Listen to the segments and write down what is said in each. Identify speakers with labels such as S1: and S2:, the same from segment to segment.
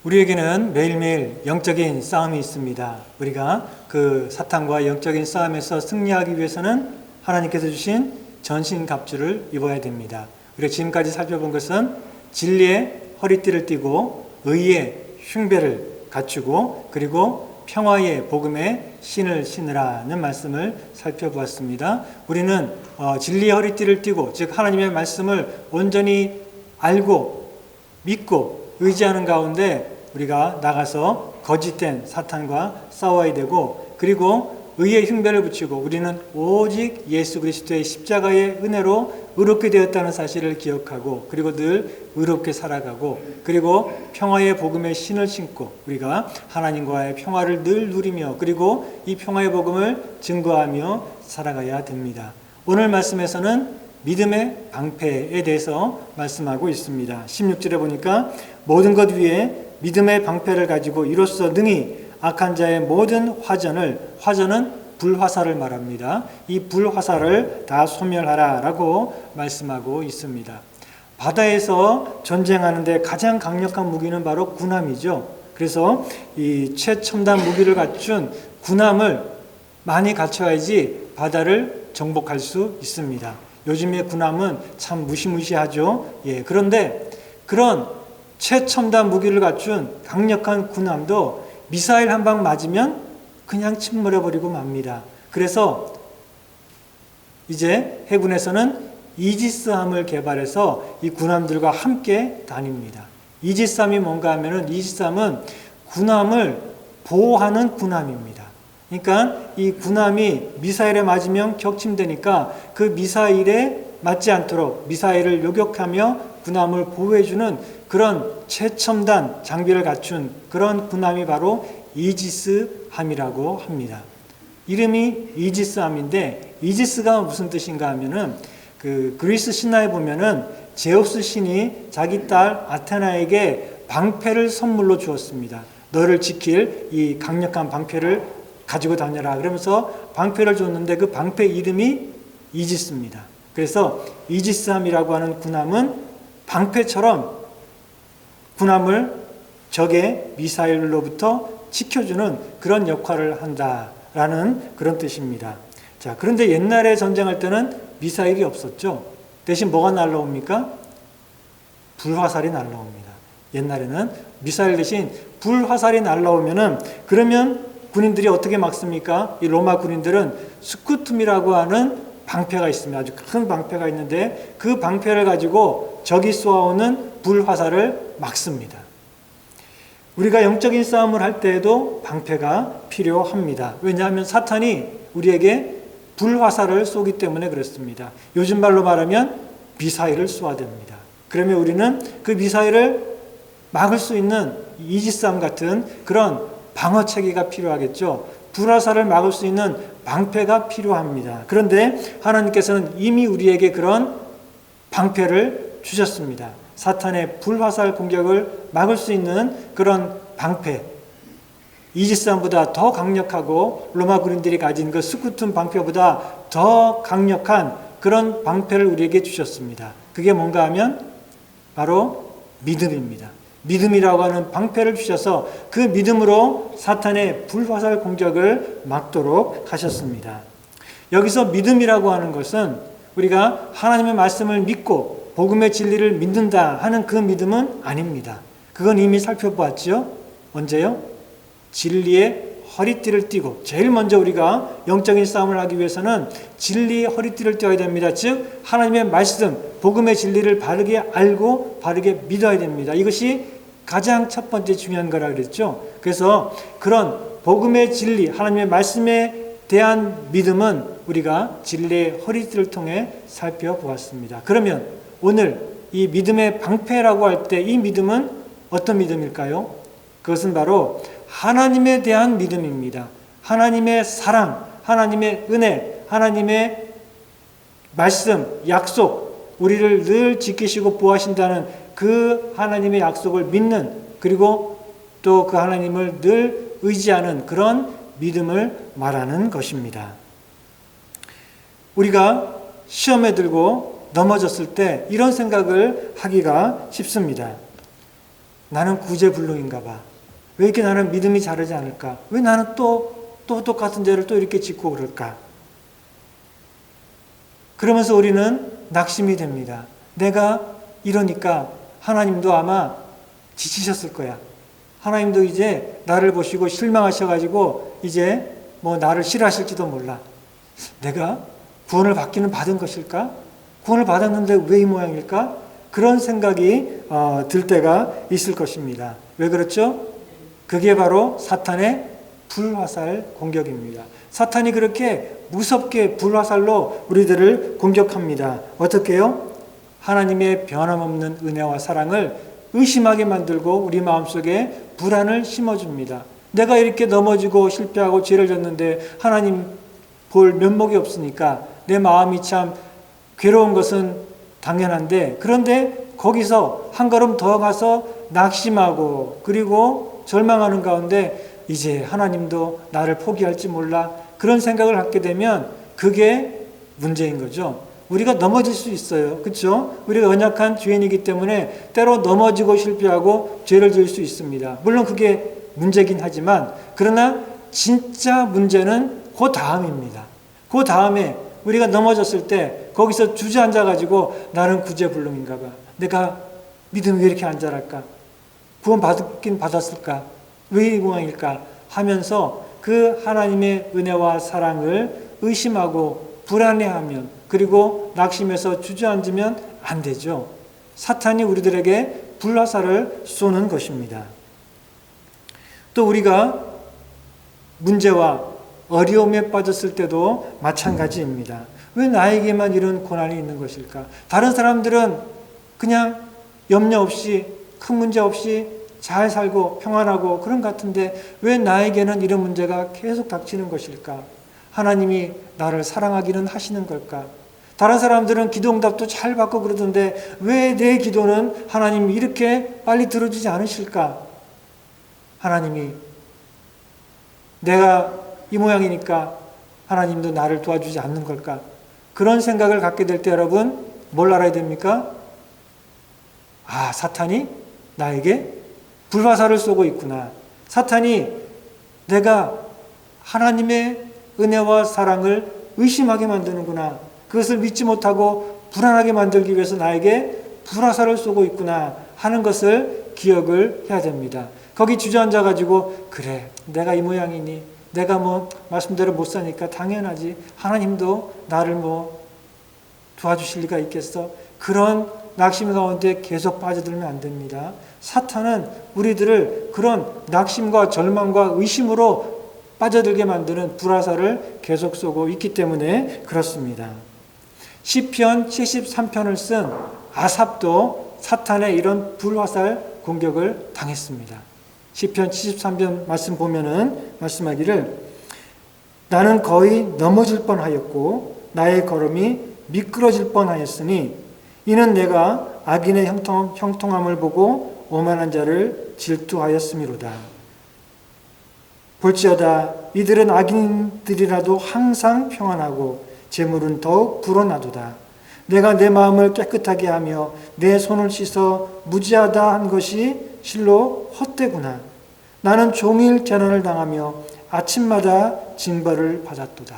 S1: 우리에게는 매일매일 영적인 싸움이 있습니다. 우리가 그 사탄과 영적인 싸움에서 승리하기 위해서는 하나님께서 주신 전신갑주를 입어야 됩니다. 우리가 지금까지 살펴본 것은 진리의 허리띠를 띠고 의의 흉배를 갖추고 그리고 평화의 복음의 신을 신으라는 말씀을 살펴보았습니다. 우리는 진리의 허리띠를 띠고 즉 하나님의 말씀을 온전히 알고 믿고 의지하는 가운데 우리가 나가서 거짓된 사탄과 싸워야 되고 그리고 의의 흉배를 붙이고 우리는 오직 예수 그리스도의 십자가의 은혜로 의롭게 되었다는 사실을 기억하고 그리고 늘 의롭게 살아가고 그리고 평화의 복음의 신을 신고 우리가 하나님과의 평화를 늘 누리며 그리고 이 평화의 복음을 증거하며 살아가야 됩니다. 오늘 말씀에서는 믿음의 방패에 대해서 말씀하고 있습니다. 16절에 보니까 모든 것 위에 믿음의 방패를 가지고 이로써 능히 악한 자의 모든 화전은 불화살을 말합니다. 이 불화살을 다 소멸하라 라고 말씀하고 있습니다. 바다에서 전쟁하는데 가장 강력한 무기는 바로 군함이죠. 그래서 이 최첨단 무기를 갖춘 군함을 많이 갖춰야지 바다를 정복할 수 있습니다. 요즘의 군함은 참 무시무시하죠. 그런데 그런 최첨단 무기를 갖춘 강력한 군함도 미사일 한 방 맞으면 그냥 침몰해버리고 맙니다. 그래서 이제 해군에서는 이지스함을 개발해서 이 군함들과 함께 다닙니다. 이지스함이 뭔가 하면은 이지스함은 군함을 보호하는 군함입니다. 그러니까 이 군함이 미사일에 맞으면 격침되니까 그 미사일에 맞지 않도록 미사일을 요격하며 군함을 보호해주는 그런 최첨단 장비를 갖춘 그런 군함이 바로 이지스함이라고 합니다. 이름이 이지스함인데 이지스가 무슨 뜻인가 하면은 그 그리스 신화에 보면은 제우스 신이 자기 딸 아테나에게 방패를 선물로 주었습니다. 너를 지킬 이 강력한 방패를 가지고 다녀라 그러면서 방패를 줬는데 그 방패 이름이 이지스입니다. 그래서 이지스함이라고 하는 군함은 방패처럼 군함을 적의 미사일로부터 지켜주는 그런 역할을 한다라는 그런 뜻입니다. 자, 그런데 옛날에 전쟁할 때는 미사일이 없었죠. 대신 뭐가 날라옵니까? 불화살이 날라옵니다. 옛날에는 미사일 대신 불화살이 날라오면은 그러면 군인들이 어떻게 막습니까? 이 로마 군인들은 스쿠툼이라고 하는 방패가 있습니다. 아주 큰 방패가 있는데 그 방패를 가지고 적이 쏘아오는 불화살을 막습니다. 우리가 영적인 싸움을 할 때에도 방패가 필요합니다. 왜냐하면 사탄이 우리에게 불화살을 쏘기 때문에 그렇습니다. 요즘 말로 말하면 미사일을 쏘아댑니다. 그러면 우리는 그 미사일을 막을 수 있는 이지스함 같은 그런 방어 체계가 필요하겠죠. 불화살을 막을 수 있는 방패가 필요합니다. 그런데 하나님께서는 이미 우리에게 그런 방패를 주셨습니다. 사탄의 불화살 공격을 막을 수 있는 그런 방패, 이지스함보다 더 강력하고 로마 군인들이 가진 그 스쿠툼 방패보다 더 강력한 그런 방패를 우리에게 주셨습니다. 그게 뭔가 하면 바로 믿음입니다. 믿음이라고 하는 방패를 주셔서 그 믿음으로 사탄의 불화살 공격을 막도록 하셨습니다. 여기서 믿음이라고 하는 것은 우리가 하나님의 말씀을 믿고 복음의 진리를 믿는다 하는 그 믿음은 아닙니다. 그건 이미 살펴보았죠. 언제요? 진리의 허리띠를 띠고 제일 먼저 우리가 영적인 싸움을 하기 위해서는 진리의 허리띠를 띠어야 됩니다. 즉 하나님의 말씀, 복음의 진리를 바르게 알고 바르게 믿어야 됩니다. 이것이 가장 첫 번째 중요한 거라 그랬죠. 그래서 그런 복음의 진리, 하나님의 말씀에 대한 믿음은 우리가 진리의 허리띠를 통해 살펴보았습니다. 그러면 오늘 이 믿음의 방패라고 할 때 이 믿음은 어떤 믿음일까요? 그것은 바로 하나님에 대한 믿음입니다. 하나님의 사랑, 하나님의 은혜, 하나님의 말씀, 약속, 우리를 늘 지키시고 보호하신다는 그 하나님의 약속을 믿는 그리고 또 그 하나님을 늘 의지하는 그런 믿음을 말하는 것입니다. 우리가 시험에 들고 넘어졌을 때 이런 생각을 하기가 쉽습니다. 나는 구제불능인가 봐. 왜 이렇게 나는 믿음이 자르지 않을까? 왜 나는 또 똑같은 죄를 또 이렇게 짓고 그럴까? 그러면서 우리는 낙심이 됩니다. 내가 이러니까 하나님도 아마 지치셨을 거야. 하나님도 이제 나를 보시고 실망하셔가지고 이제 뭐 나를 싫어하실지도 몰라. 내가 구원을 받기는 받은 것일까? 구원을 받았는데 왜 이 모양일까? 그런 생각이 들 때가 있을 것입니다. 왜 그렇죠? 그게 바로 사탄의 불화살 공격입니다. 사탄이 그렇게 무섭게 불화살로 우리들을 공격합니다. 어떻게요? 하나님의 변함없는 은혜와 사랑을 의심하게 만들고 우리 마음속에 불안을 심어줍니다. 내가 이렇게 넘어지고 실패하고 죄를 졌는데 하나님 볼 면목이 없으니까 내 마음이 참 괴로운 것은 당연한데, 그런데 거기서 한 걸음 더 가서 낙심하고 그리고 절망하는 가운데 이제 하나님도 나를 포기할지 몰라, 그런 생각을 갖게 되면 그게 문제인 거죠. 우리가 넘어질 수 있어요. 그렇죠? 우리가 연약한 죄인이기 때문에 때로 넘어지고 실패하고 죄를 지을 수 있습니다. 물론 그게 문제긴 하지만, 그러나 진짜 문제는 그 다음입니다. 그 다음에 우리가 넘어졌을 때 거기서 주저앉아가지고 나는 구제불능인가 봐. 내가 믿음이 왜 이렇게 안 자랄까? 구원 받긴 받았을까? 왜 이 모양일까? 하면서 그 하나님의 은혜와 사랑을 의심하고 불안해하면, 그리고 낙심해서 주저앉으면 안 되죠. 사탄이 우리들에게 불화살을 쏘는 것입니다. 또 우리가 문제와 어려움에 빠졌을 때도 마찬가지입니다. 왜 나에게만 이런 고난이 있는 것일까? 다른 사람들은 그냥 염려 없이, 큰 문제 없이 잘 살고 평안하고 그런 것 같은데 왜 나에게는 이런 문제가 계속 닥치는 것일까? 하나님이 나를 사랑하기는 하시는 걸까? 다른 사람들은 기도응답도 잘 받고 그러던데 왜 내 기도는 하나님이 이렇게 빨리 들어주지 않으실까? 하나님이 내가 이 모양이니까 하나님도 나를 도와주지 않는 걸까? 그런 생각을 갖게 될 때 여러분 뭘 알아야 됩니까? 아, 사탄이 나에게 불화살을 쏘고 있구나. 사탄이 내가 하나님의 은혜와 사랑을 의심하게 만드는구나. 그것을 믿지 못하고 불안하게 만들기 위해서 나에게 불화살을 쏘고 있구나 하는 것을 기억을 해야 됩니다. 거기 주저앉아가지고 그래, 내가 이 모양이니 내가 뭐 말씀대로 못 사니까 당연하지, 하나님도 나를 뭐 도와주실 리가 있겠어, 그런 낙심 가운데 계속 빠져들면 안 됩니다. 사탄은 우리들을 그런 낙심과 절망과 의심으로 빠져들게 만드는 불화살을 계속 쏘고 있기 때문에 그렇습니다. 시편 73편을 쓴 아삽도 사탄의 이런 불화살 공격을 당했습니다. 시편 73편 말씀 보면은 말씀하기를 나는 거의 넘어질 뻔하였고 나의 걸음이 미끄러질 뻔하였으니 이는 내가 악인의 형통함을 보고 오만한 자를 질투하였음이로다. 볼지어다 이들은 악인들이라도 항상 평안하고 재물은 더욱 불어나도다. 내가 내 마음을 깨끗하게 하며 내 손을 씻어 무지하다 한 것이 실로 헛되구나. 나는 종일 재난을 당하며 아침마다 징벌을 받았도다.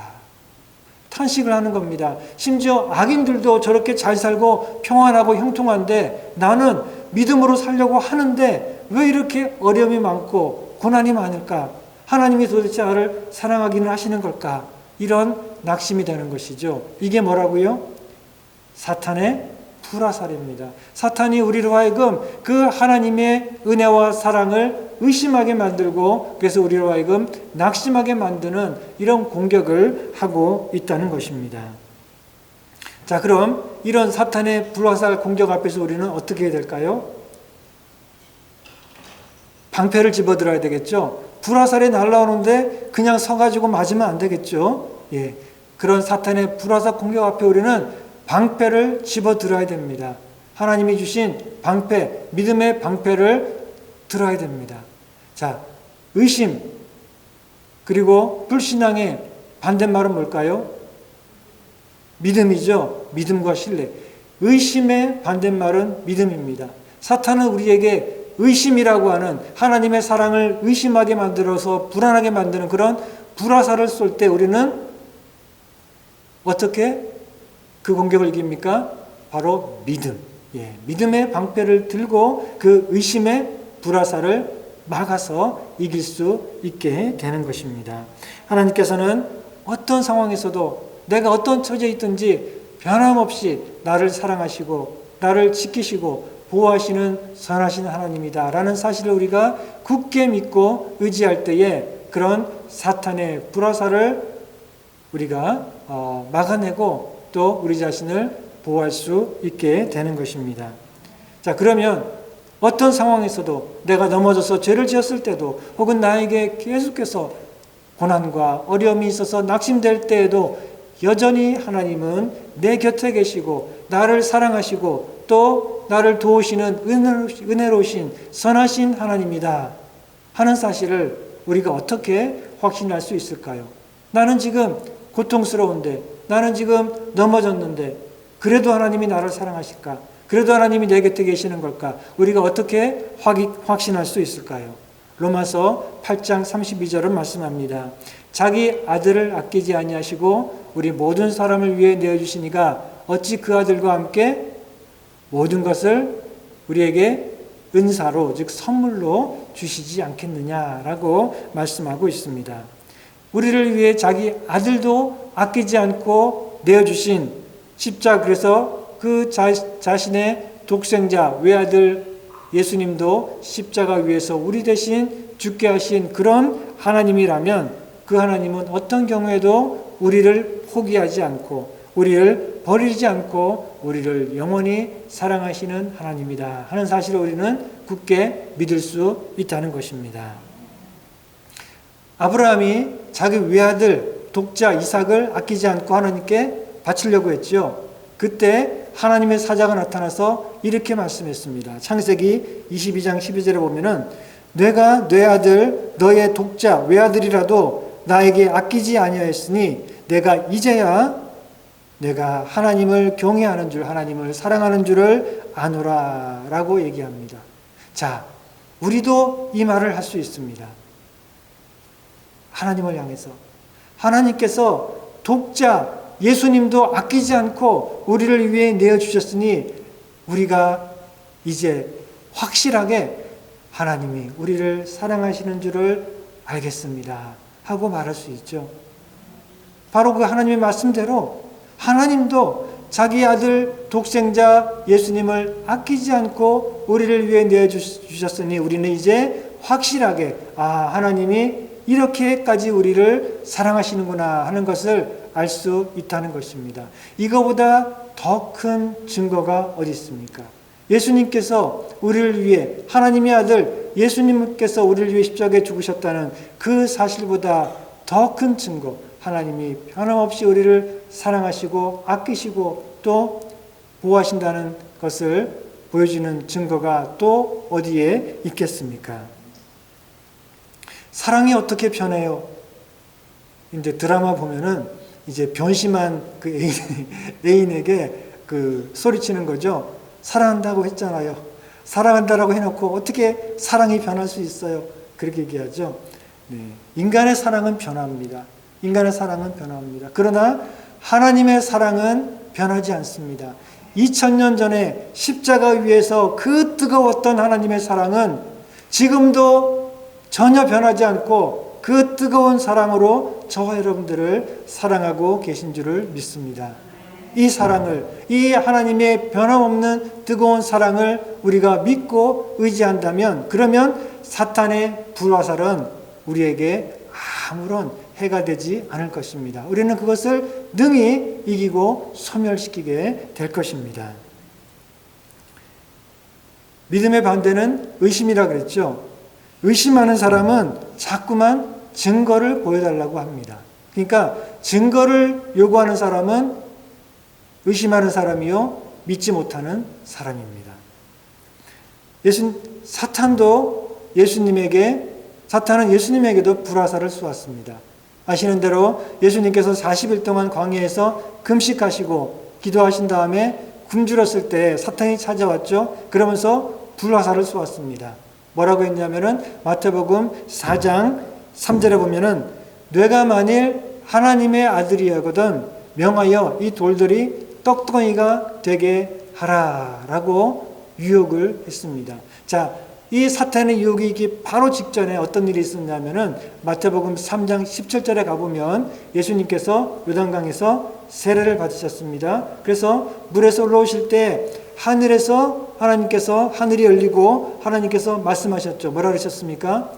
S1: 탄식을 하는 겁니다. 심지어 악인들도 저렇게 잘 살고 평안하고 형통한데 나는 믿음으로 살려고 하는데 왜 이렇게 어려움이 많고 고난이 많을까? 하나님이 도대체 나를 사랑하기는 하시는 걸까? 이런 낙심이 되는 것이죠. 이게 뭐라고요? 사탄의 불화살입니다. 사탄이 우리로 하여금 그 하나님의 은혜와 사랑을 의심하게 만들고 그래서 우리로 하여금 낙심하게 만드는 이런 공격을 하고 있다는 것입니다. 자, 그럼 이런 사탄의 불화살 공격 앞에서 우리는 어떻게 해야 될까요? 방패를 집어들어야 되겠죠. 불화살이 날라오는데 그냥 서가지고 맞으면 안 되겠죠. 예, 그런 사탄의 불화살 공격 앞에 우리는 방패를 집어들어야 됩니다. 하나님이 주신 방패, 믿음의 방패를 들어야 됩니다. 자, 의심 그리고 불신앙의 반대말은 뭘까요? 믿음이죠. 믿음과 신뢰. 의심의 반대말은 믿음입니다. 사탄은 우리에게 의심이라고 하는 하나님의 사랑을 의심하게 만들어서 불안하게 만드는 그런 불화살을 쏠 때 우리는 어떻게 그 공격을 이깁니까? 바로 믿음. 믿음의 방패를 들고 그 의심의 불화살을 막아서 이길 수 있게 되는 것입니다. 하나님께서는 어떤 상황에서도 내가 어떤 처지에 있든지 변함없이 나를 사랑하시고 나를 지키시고 보호하시는 선하신 하나님이다 라는 사실을 우리가 굳게 믿고 의지할 때에 그런 사탄의 불화살을 우리가 막아내고 또 우리 자신을 보호할 수 있게 되는 것입니다. 자, 그러면 어떤 상황에서도 내가 넘어져서 죄를 지었을 때도 혹은 나에게 계속해서 고난과 어려움이 있어서 낙심될 때에도 여전히 하나님은 내 곁에 계시고 나를 사랑하시고 또 나를 도우시는 은혜로우신 선하신 하나님이다 하는 사실을 우리가 어떻게 확신할 수 있을까요? 나는 지금 고통스러운데, 나는 지금 넘어졌는데 그래도 하나님이 나를 사랑하실까? 그래도 하나님이 내 곁에 계시는 걸까? 우리가 어떻게 확신할 수 있을까요? 로마서 8장 32절은 말씀합니다. 자기 아들을 아끼지 아니하시고 우리 모든 사람을 위해 내어주시니가 어찌 그 아들과 함께 모든 것을 우리에게 은사로 즉 선물로 주시지 않겠느냐라고 말씀하고 있습니다. 우리를 위해 자기 아들도 아끼지 않고 내어주신 십자가, 그래서 그 자신의 독생자 외아들 예수님도 십자가 위에서 우리 대신 죽게 하신 그런 하나님이라면 그 하나님은 어떤 경우에도 우리를 포기하지 않고 우리를 버리지 않고 우리를 영원히 사랑하시는 하나님이다 하는 사실을 우리는 굳게 믿을 수 있다는 것입니다. 아브라함이 자기 외아들 독자 이삭을 아끼지 않고 하나님께 바치려고 했죠. 그때 하나님의 사자가 나타나서 이렇게 말씀했습니다. 창세기 22장 12절에 보면은 내가 내 아들 너의 독자 외아들이라도 나에게 아끼지 아니하였으니 내가 이제야 내가 하나님을 경외하는 줄 하나님을 사랑하는 줄을 아노라 라고 얘기합니다. 자, 우리도 이 말을 할 수 있습니다. 하나님을 향해서 하나님께서 독자 예수님도 아끼지 않고 우리를 위해 내어주셨으니 우리가 이제 확실하게 하나님이 우리를 사랑하시는 줄을 알겠습니다 하고 말할 수 있죠. 바로 그 하나님의 말씀대로 하나님도 자기 아들 독생자 예수님을 아끼지 않고 우리를 위해 내어주셨으니 우리는 이제 확실하게 하나님이 이렇게까지 우리를 사랑하시는구나 하는 것을 알 수 있다는 것입니다. 이거보다 더 큰 증거가 어디 있습니까? 예수님께서 우리를 위해 하나님의 아들 예수님께서 우리를 위해 십자가에 죽으셨다는 그 사실보다 더 큰 증거, 하나님이 변함없이 우리를 사랑하시고 아끼시고 또 보호하신다는 것을 보여주는 증거가 또 어디에 있겠습니까? 사랑이 어떻게 변해요? 이제 드라마 보면은 이제 변심한 그 애인에게 그 소리치는 거죠. 사랑한다고 했잖아요. 사랑한다라고 해놓고 어떻게 사랑이 변할 수 있어요? 그렇게 얘기하죠. 네. 인간의 사랑은 변합니다. 인간의 사랑은 변합니다. 그러나 하나님의 사랑은 변하지 않습니다. 2000년 전에 십자가 위에서 그 뜨거웠던 하나님의 사랑은 지금도 전혀 변하지 않고 그 뜨거운 사랑으로 저와 여러분들을 사랑하고 계신 줄을 믿습니다. 이 사랑을, 이 하나님의 변함없는 뜨거운 사랑을 우리가 믿고 의지한다면 그러면 사탄의 불화살은 우리에게 아무런 해가 되지 않을 것입니다. 우리는 그것을 능히 이기고 소멸시키게 될 것입니다. 믿음의 반대는 의심이라 그랬죠. 의심하는 사람은 자꾸만 증거를 보여달라고 합니다. 그러니까 증거를 요구하는 사람은 의심하는 사람이요 믿지 못하는 사람입니다. 사탄은 예수님에게도 불화살을 쏘았습니다. 아시는 대로 예수님께서 40일 동안 광야에서 금식하시고 기도하신 다음에 굶주렸을 때 사탄이 찾아왔죠. 그러면서 불화살을 쏘았습니다. 뭐라고 했냐면은 마태복음 4장 3절에 보면은 내가 만일 하나님의 아들이거든 명하여 이 돌들이 떡덩이가 되게 하라라고 유혹을 했습니다. 자, 이 사탄의 유혹이 있기 바로 직전에 어떤 일이 있었냐면은 마태복음 3장 17절에 가보면 예수님께서 요단강에서 세례를 받으셨습니다. 그래서 물에서 올라오실 때 하늘에서 하나님께서 하늘이 열리고 하나님께서 말씀하셨죠. 뭐라 그러셨습니까?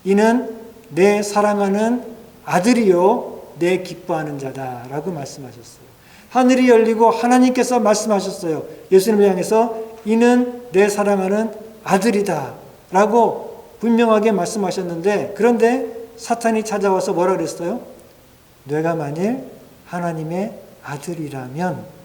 S1: 이는 내 사랑하는 아들이요 내 기뻐하는 자다라고 말씀하셨어요. 하늘이 열리고 하나님께서 말씀하셨어요. 예수님을 향해서 이는 내 사랑하는 아들이다 라고 분명하게 말씀하셨는데, 그런데 사탄이 찾아와서 뭐라 그랬어요? 내가 만일 하나님의 아들이라면,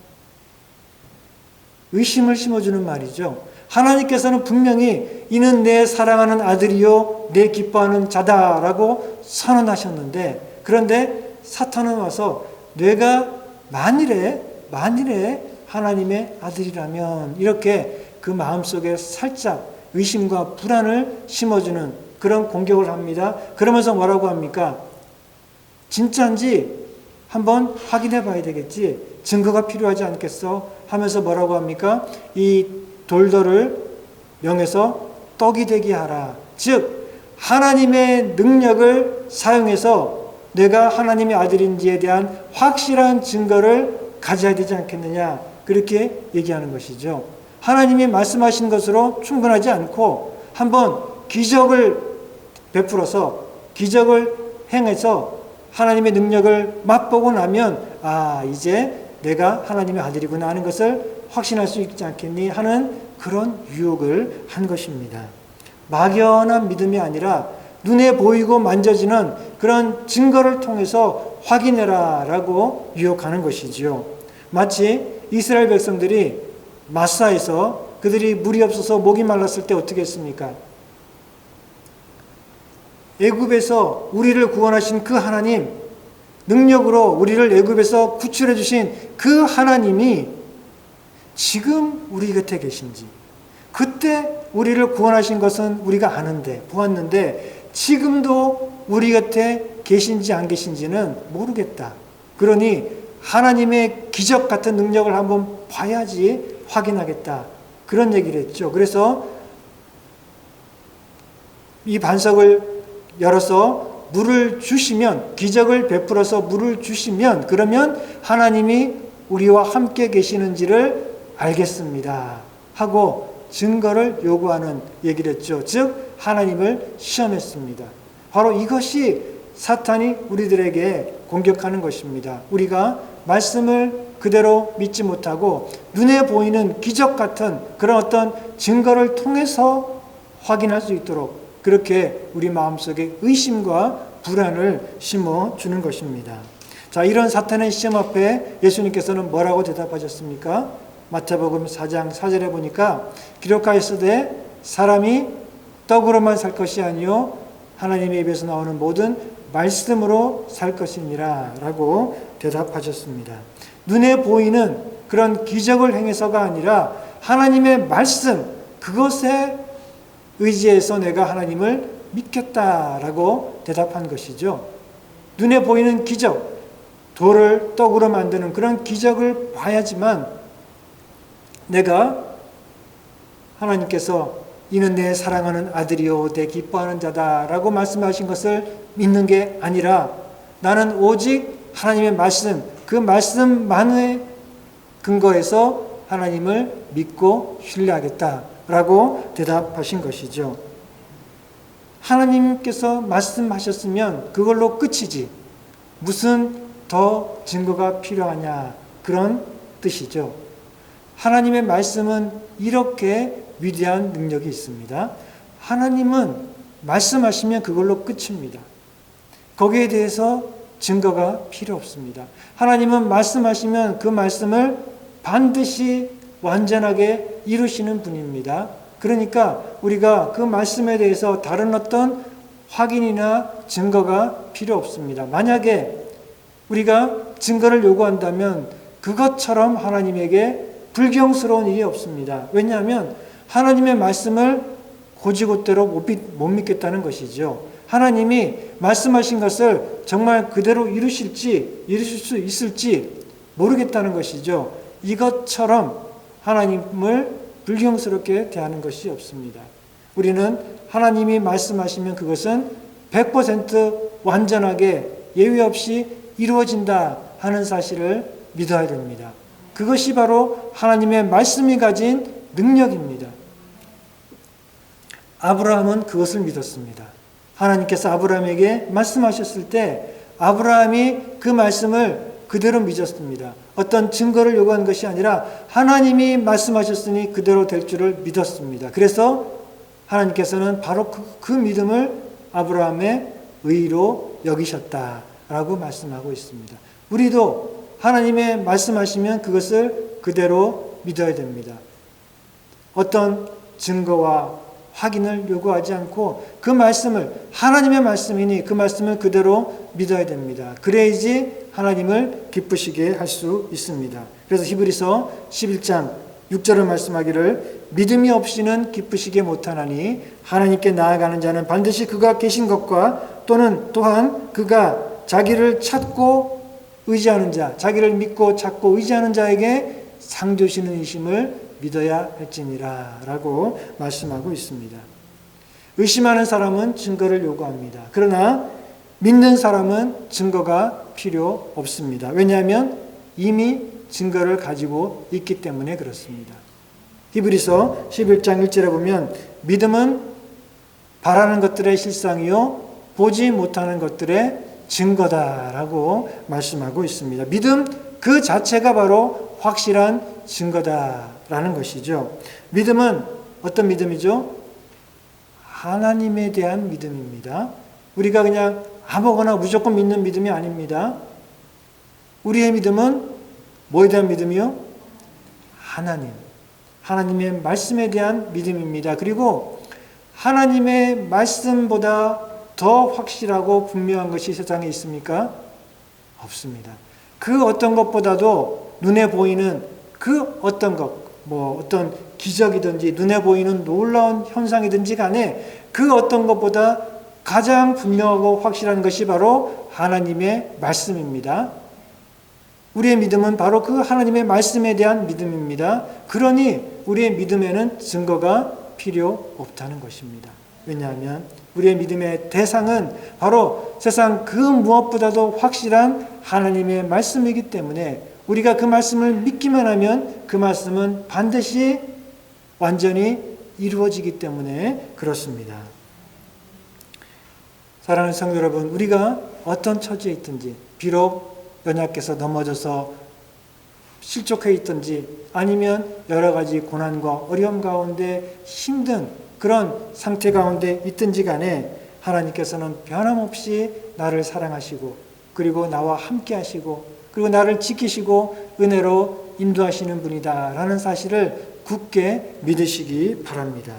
S1: 의심을 심어주는 말이죠. 하나님께서는 분명히 이는 내 사랑하는 아들이요 내 기뻐하는 자다라고 선언하셨는데, 그런데 사탄은 와서 내가 만일에 하나님의 아들이라면, 이렇게 그 마음속에 살짝 의심과 불안을 심어주는 그런 공격을 합니다. 그러면서 뭐라고 합니까? 진짜인지 한번 확인해 봐야 되겠지. 증거가 필요하지 않겠어? 하면서 뭐라고 합니까? 이 돌들을 명해서 떡이 되게 하라. 즉 하나님의 능력을 사용해서 내가 하나님의 아들인지에 대한 확실한 증거를 가져야 되지 않겠느냐, 그렇게 얘기하는 것이죠. 하나님이 말씀하신 것으로 충분하지 않고 한번 기적을 베풀어서 기적을 행해서 하나님의 능력을 맛보고 나면 이제 내가 하나님의 아들이구나 하는 것을 확신할 수 있지 않겠니 하는 그런 유혹을 한 것입니다. 막연한 믿음이 아니라 눈에 보이고 만져지는 그런 증거를 통해서 확인해라 라고 유혹하는 것이지요. 마치 이스라엘 백성들이 마사에서 그들이 물이 없어서 목이 말랐을 때 어떻게 했습니까? 애굽에서 우리를 구원하신 그 하나님, 능력으로 우리를 애굽에서 구출해 주신 그 하나님이 지금 우리 곁에 계신지, 그때 우리를 구원하신 것은 우리가 아는데 보았는데 지금도 우리 곁에 계신지 안 계신지는 모르겠다. 그러니 하나님의 기적 같은 능력을 한번 봐야지 확인하겠다. 그런 얘기를 했죠. 그래서 이 반석을 열어서 물을 주시면, 기적을 베풀어서 물을 주시면, 그러면 하나님이 우리와 함께 계시는지를 알겠습니다 하고 증거를 요구하는 얘기를 했죠. 즉 하나님을 시험했습니다. 바로 이것이 사탄이 우리들에게 공격하는 것입니다. 우리가 말씀을 그대로 믿지 못하고 눈에 보이는 기적 같은 그런 어떤 증거를 통해서 확인할 수 있도록 그렇게 우리 마음속에 의심과 불안을 심어주는 것입니다. 자, 이런 사탄의 시험 앞에 예수님께서는 뭐라고 대답하셨습니까? 마태복음 4장 4절에 보니까 기록하였으되 사람이 떡으로만 살 것이 아니요 하나님의 입에서 나오는 모든 말씀으로 살 것이니라 라고 대답하셨습니다. 눈에 보이는 그런 기적을 행해서가 아니라 하나님의 말씀, 그것에 의지해서 내가 하나님을 믿겠다라고 대답한 것이죠. 눈에 보이는 기적, 돌을 떡으로 만드는 그런 기적을 봐야지만 내가 하나님께서 이는 내 사랑하는 아들이요 내 기뻐하는 자다라고 말씀하신 것을 믿는 게 아니라 나는 오직 하나님의 말씀, 그 말씀만의 근거에서 하나님을 믿고 신뢰하겠다라고 대답하신 것이죠. 하나님께서 말씀하셨으면 그걸로 끝이지 무슨 더 증거가 필요하냐, 그런 뜻이죠. 하나님의 말씀은 이렇게 위대한 능력이 있습니다. 하나님은 말씀하시면 그걸로 끝입니다. 거기에 대해서 증거가 필요 없습니다. 하나님은 말씀하시면 그 말씀을 반드시 완전하게 이루시는 분입니다. 그러니까 우리가 그 말씀에 대해서 다른 어떤 확인이나 증거가 필요 없습니다. 만약에 우리가 증거를 요구한다면 그것처럼 하나님에게 불경스러운 일이 없습니다. 왜냐하면 하나님의 말씀을 고지고대로 못 믿겠다는 것이죠. 하나님이 말씀하신 것을 정말 그대로 이루실 수 있을지 모르겠다는 것이죠. 이것처럼 하나님을 불경스럽게 대하는 것이 없습니다. 우리는 하나님이 말씀하시면 그것은 100% 완전하게 예외 없이 이루어진다 하는 사실을 믿어야 됩니다. 그것이 바로 하나님의 말씀이 가진 능력입니다. 아브라함은 그것을 믿었습니다. 하나님께서 아브라함에게 말씀하셨을 때 아브라함이 그 말씀을 그대로 믿었습니다. 어떤 증거를 요구한 것이 아니라 하나님이 말씀하셨으니 그대로 될 줄을 믿었습니다. 그래서 하나님께서는 바로 그 믿음을 아브라함의 의로 여기셨다라고 말씀하고 있습니다. 우리도 하나님의 말씀하시면 그것을 그대로 믿어야 됩니다. 어떤 증거와 확인을 요구하지 않고 그 말씀을 하나님의 말씀이니 그 말씀을 그대로 믿어야 됩니다. 그래야지 하나님을 기쁘시게 할 수 있습니다. 그래서 히브리서 11장 6절을 말씀하기를 믿음이 없이는 기쁘시게 못하나니 하나님께 나아가는 자는 반드시 그가 계신 것과 또한 그가 자기를 찾고 의지하는 자, 자기를 믿고 찾고 의지하는 자에게 상 주시는 이심을 믿어야 할지니라 라고 말씀하고 있습니다. 의심하는 사람은 증거를 요구합니다. 그러나 믿는 사람은 증거가 필요 없습니다. 왜냐하면 이미 증거를 가지고 있기 때문에 그렇습니다. 히브리서 11장 1절에 보면 믿음은 바라는 것들의 실상이요 보지 못하는 것들의 증거다라고 말씀하고 있습니다. 믿음 그 자체가 바로 확실한 증거다라는 것이죠. 믿음은 어떤 믿음이죠? 하나님에 대한 믿음입니다. 우리가 그냥 아무거나 무조건 믿는 믿음이 아닙니다. 우리의 믿음은 뭐에 대한 믿음이요? 하나님의 말씀에 대한 믿음입니다. 그리고 하나님의 말씀보다 더 확실하고 분명한 것이 세상에 있습니까? 없습니다. 그 어떤 것보다도 눈에 보이는 그 어떤 것, 어떤 기적이든지 눈에 보이는 놀라운 현상이든지 간에 그 어떤 것보다 가장 분명하고 확실한 것이 바로 하나님의 말씀입니다. 우리의 믿음은 바로 그 하나님의 말씀에 대한 믿음입니다. 그러니 우리의 믿음에는 증거가 필요 없다는 것입니다. 왜냐하면 우리의 믿음의 대상은 바로 세상 그 무엇보다도 확실한 하나님의 말씀이기 때문에 우리가 그 말씀을 믿기만 하면 그 말씀은 반드시 완전히 이루어지기 때문에 그렇습니다. 사랑하는 성도 여러분, 우리가 어떤 처지에 있든지 비록 연약해서 넘어져서 실족해 있든지 아니면 여러 가지 고난과 어려움 가운데 힘든 그런 상태 가운데 있든지 간에 하나님께서는 변함없이 나를 사랑하시고 그리고 나와 함께 하시고 그리고 나를 지키시고 은혜로 인도하시는 분이다라는 사실을 굳게 믿으시기 바랍니다.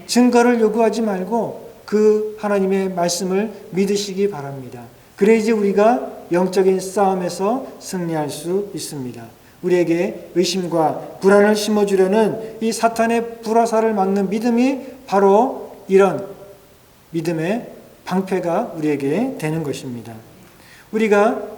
S1: 증거를 요구하지 말고 그 하나님의 말씀을 믿으시기 바랍니다. 그래야지 우리가 영적인 싸움에서 승리할 수 있습니다. 우리에게 의심과 불안을 심어주려는 이 사탄의 불화살을 막는 믿음이 바로 이런 믿음의 방패가 우리에게 되는 것입니다. 우리가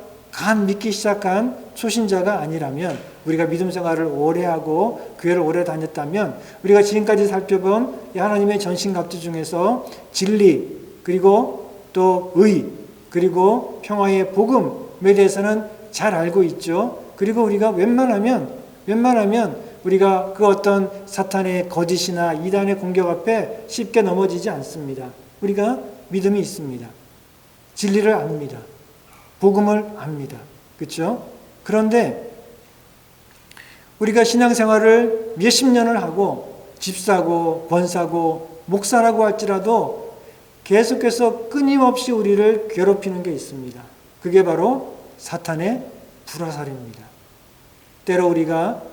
S1: 믿기 시작한 초신자가 아니라면 우리가 믿음 생활을 오래 하고 교회를 오래 다녔다면 우리가 지금까지 살펴본 하나님의 전신갑주 중에서 진리 그리고 또 의 그리고 평화의 복음에 대해서는 잘 알고 있죠. 그리고 우리가 웬만하면 우리가 그 어떤 사탄의 거짓이나 이단의 공격 앞에 쉽게 넘어지지 않습니다. 우리가 믿음이 있습니다. 진리를 압니다. 복음을 압니다. 그렇죠? 그런데 우리가 신앙생활을 몇십 년을 하고 집사고 권사고 목사라고 할지라도 계속해서 끊임없이 우리를 괴롭히는 게 있습니다. 그게 바로 사탄의 불화살입니다. 때로 우리가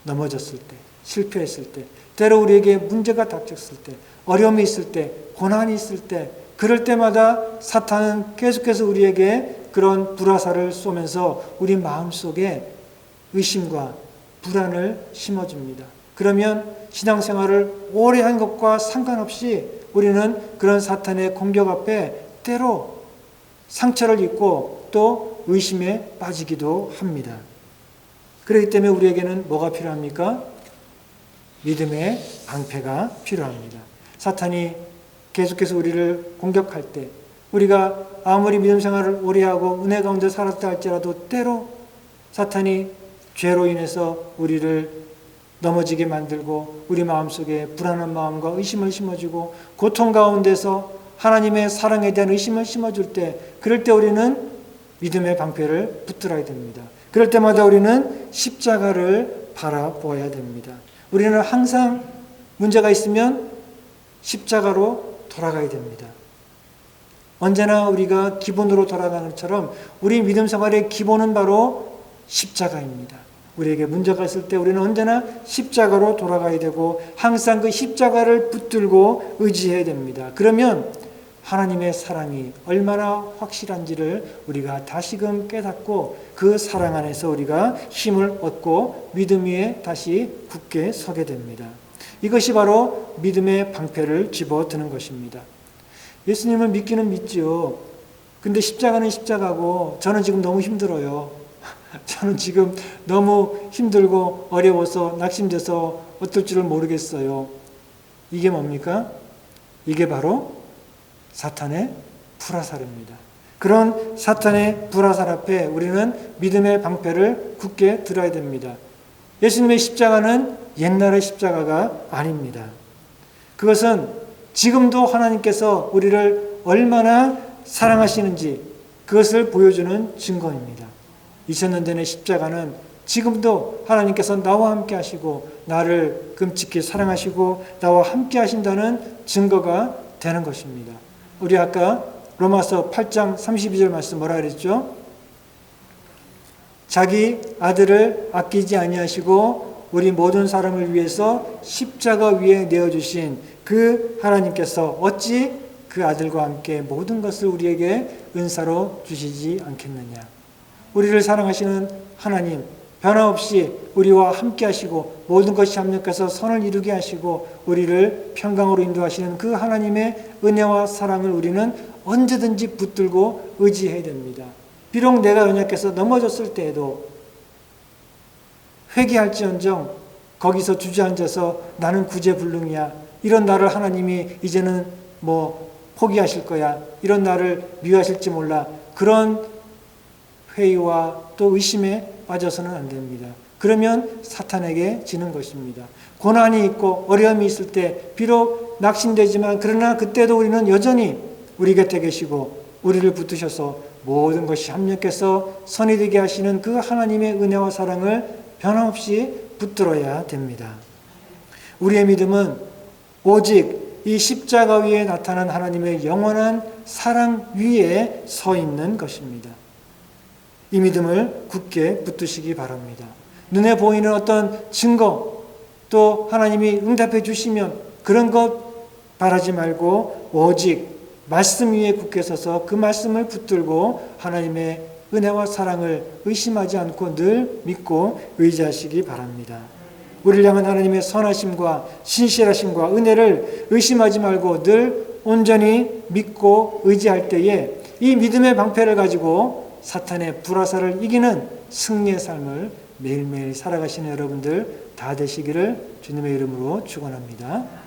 S1: 넘어졌을 때, 실패했을 때, 때로 우리에게 문제가 닥쳤을 때, 어려움이 있을 때, 고난이 있을 때, 그럴 때마다 사탄은 계속해서 우리에게 그런 불화살을 쏘면서 우리 마음속에 의심과 불안을 심어줍니다. 그러면 신앙생활을 오래 한 것과 상관없이 우리는 그런 사탄의 공격 앞에 때로 상처를 입고 또 의심에 빠지기도 합니다. 그렇기 때문에 우리에게는 뭐가 필요합니까? 믿음의 방패가 필요합니다. 사탄이 계속해서 우리를 공격할 때 우리가 아무리 믿음 생활을 오래 하고 은혜 가운데 살았다 할지라도 때로 사탄이 죄로 인해서 우리를 넘어지게 만들고 우리 마음속에 불안한 마음과 의심을 심어주고 고통 가운데서 하나님의 사랑에 대한 의심을 심어줄 때 그럴 때 우리는 믿음의 방패를 붙들어야 됩니다. 그럴 때마다 우리는 십자가를 바라보아야 됩니다. 우리는 항상 문제가 있으면 십자가로 돌아가야 됩니다. 언제나 우리가 기본으로 돌아가는 것처럼 우리 믿음 생활의 기본은 바로 십자가입니다. 우리에게 문제가 있을 때 우리는 언제나 십자가로 돌아가야 되고 항상 그 십자가를 붙들고 의지해야 됩니다. 그러면 하나님의 사랑이 얼마나 확실한지를 우리가 다시금 깨닫고 그 사랑 안에서 우리가 힘을 얻고 믿음 위에 다시 굳게 서게 됩니다. 이것이 바로 믿음의 방패를 집어드는 것입니다. 예수님을 믿기는 믿지요. 근데 십자가는 십자가고 저는 지금 너무 힘들어요. 저는 지금 너무 힘들고 어려워서 낙심돼서 어떨 줄을 모르겠어요. 이게 뭡니까? 이게 바로 사탄의 불화살입니다. 그런 사탄의 불화살 앞에 우리는 믿음의 방패를 굳게 들어야 됩니다. 예수님의 십자가는 옛날의 십자가가 아닙니다. 그것은 지금도 하나님께서 우리를 얼마나 사랑하시는지 그것을 보여주는 증거입니다. 2000년 전의 십자가는 지금도 하나님께서 나와 함께 하시고 나를 끔찍히 사랑하시고 나와 함께 하신다는 증거가 되는 것입니다. 우리 아까 로마서 8장 32절 말씀 뭐라 그랬죠? 자기 아들을 아끼지 아니하시고 우리 모든 사람을 위해서 십자가 위에 내어주신 그 하나님께서 어찌 그 아들과 함께 모든 것을 우리에게 은사로 주시지 않겠느냐. 우리를 사랑하시는 하나님, 변함없이 우리와 함께 하시고 모든 것이 합력해서 선을 이루게 하시고 우리를 평강으로 인도하시는 그 하나님의 은혜와 사랑을 우리는 언제든지 붙들고 의지해야 됩니다. 비록 내가 연약해서 넘어졌을 때에도 회개할지언정 거기서 주저앉아서 나는 구제불능이야. 이런 나를 하나님이 이제는 포기하실 거야. 이런 나를 미워하실지 몰라. 그런 회의와 또 의심에 빠져서는 안 됩니다. 그러면 사탄에게 지는 것입니다. 고난이 있고 어려움이 있을 때 비록 낙심되지만 그러나 그때도 우리는 여전히 우리 곁에 계시고 우리를 붙드셔서 모든 것이 합력해서 선이 되게 하시는 그 하나님의 은혜와 사랑을 변함없이 붙들어야 됩니다. 우리의 믿음은 오직 이 십자가 위에 나타난 하나님의 영원한 사랑 위에 서 있는 것입니다. 이 믿음을 굳게 붙드시기 바랍니다. 눈에 보이는 어떤 증거 또 하나님이 응답해 주시면 그런 것 바라지 말고 오직 말씀 위에 굳게 서서 그 말씀을 붙들고 하나님의 은혜와 사랑을 의심하지 않고 늘 믿고 의지하시기 바랍니다. 우리를 향한 하나님의 선하심과 신실하심과 은혜를 의심하지 말고 늘 온전히 믿고 의지할 때에 이 믿음의 방패를 가지고 사탄의 불화살을 이기는 승리의 삶을 매일매일 살아가시는 여러분들 다 되시기를 주님의 이름으로 축원합니다.